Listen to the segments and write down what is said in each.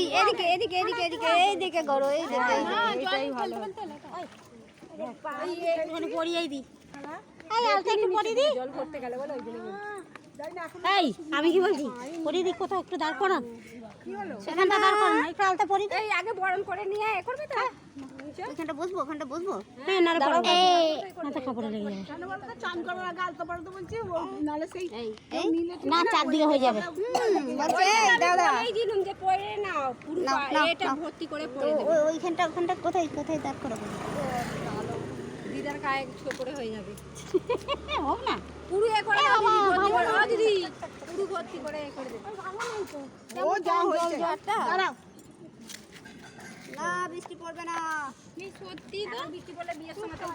পরি এদিকে এদিকে এদিকে এদিকে এইদিকে গড়ো এইদিকে এটাই ভালো এইখানে পরিয়েই দি এই আলতা একটু পরিয়ে দি জল ভরতে গেলে বলে ওই জন্য এই আমি কি বলছি পরিয়ে দি কোথাও একটু দাঁড় করান সেখানটা দাঁড় করান একটু আলতা পরিয়ে দি এই আগে বরণ করে নিয়ে এ করবে তো ওখানটা বসবো ওখানটা বসবো হ্যাঁ নাড়া পড়া মাথা কাপড়ে লেগে যাবে চান করার আগে আলতা পড়তে বলছি নালে সেই না চারদিকে হয়ে যাবে বলছে দাদা এই দিলুম যে পরে নাও পুরো এটা ভর্তি করে পরে দেব ওইখানটা ওখানটা কোথায় কোথায় দাঁড় করাবো দিদার গায়ে ছোট করে হয়ে যাবে হোক না পুরো এ করে দাও দিদি পুরো ভর্তি করে এ করে দেব ও যা হয়েছে দাঁড়াও না বৃষ্টি পড়বে না কি সত্যি তো বৃষ্টি বলে বিয়ের সময় তো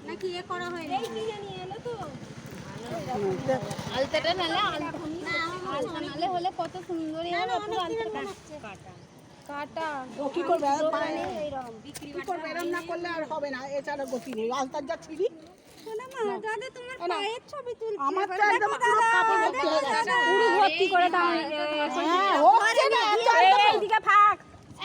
নাকি এ করা হয় এই কি জানি এলো তো আলতাটা নালে আলতা নালে হলে কত সুন্দর হবে পুরো আলতাটা কাটা কি করবে কি করবে এরম না করলে আর হবে না এছাড়া গতি নেই আলতার যা ছিড়ি শোনা মা দাদা তোমার পায়ের ছবি তুলছি আমার তো একদম পুরো কাপড় ভর্তি হয়ে গেছে পুরো ভর্তি করে দাও হ্যাঁ হচ্ছে না এইদিকে ফাঁক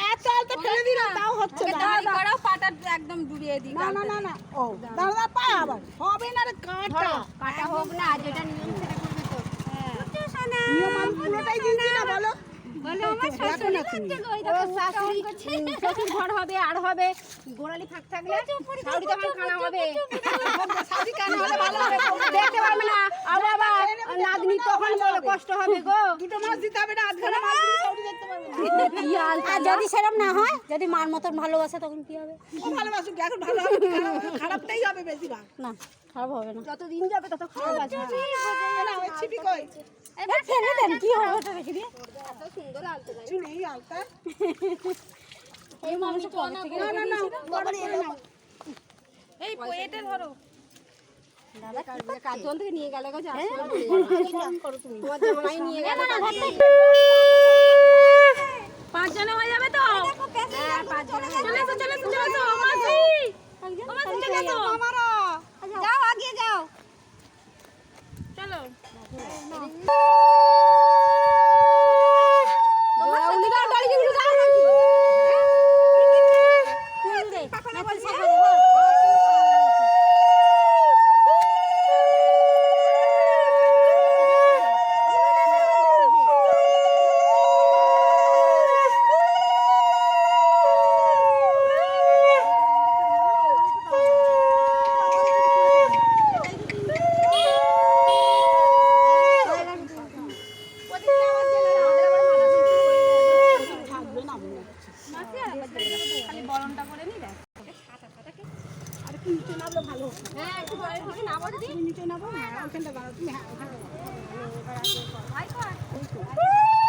এত আলতা ফেলে দিলাম তাও হচ্ছে না দাঁড়ি করাও পাটা একদম ডুবিয়ে দিই না না না না ও দাঁড়া পা আবার হবে না রে কাটা কাটা হোক না যেটা নিয়ম সেটা করবে তো বুঝছো সোনা নিয়ম আমি পুরোটাই দিচ্ছি না বলো বলো আমার শাশুড়ি করছে গো এই দেখো শাশুড়ি শ্বশুর ঘর হবে আর হবে গোড়ালি ফাঁক থাকলে শাশুড়ি তখন খানা হবে শাশুড়ি খানা হলে ভালো হবে দেখতে পারবে না আর বাবা নাতনি তখন বড় কষ্ট হবে গো দুটো মাছ দিতে হবে না আধখানা মাছ দিলে শাশুড়ি দেখতে পারবে না আর যদি সেরকম না হয় যদি মার মতন ভালোবাসে তখন কি হবে ও ভালোবাসুক এখন ভালো হবে কি খারাপ হবে? খারাপটাই হবে বেশিরভাগ না খারাপ হবে না যত দিন যাবে তত খারাপ আছে না ওই ছিপি কই এবার ফেলে দেন কি হবে ওটা রেখে দিয়ে এত সুন্দর আলতা দেয় চুল এই আলতা এই মানুষ পরে থেকে না না না এই এটা ধরো কাজল থেকে নিয়ে গেল গো যা করো তুমি তোমার জামাই নিয়ে গেল পাঁচজনে হয়ে যাবে তো হ্যাঁ পাঁচজনে চলে এসো চলে এসো চলে এসো মাসি ও মাসি চলে এসো আমারও যাও আগে যাও চলো খালি বরণটা করে নি দেখ আর কি নিচে নামলে ভালো হবে হ্যাঁ একটু বরের দিকে নামো দিদি তুমি নিচে নামো হ্যাঁ ওখানটা দাঁড়াও তুমি হ্যাঁ ভাই কর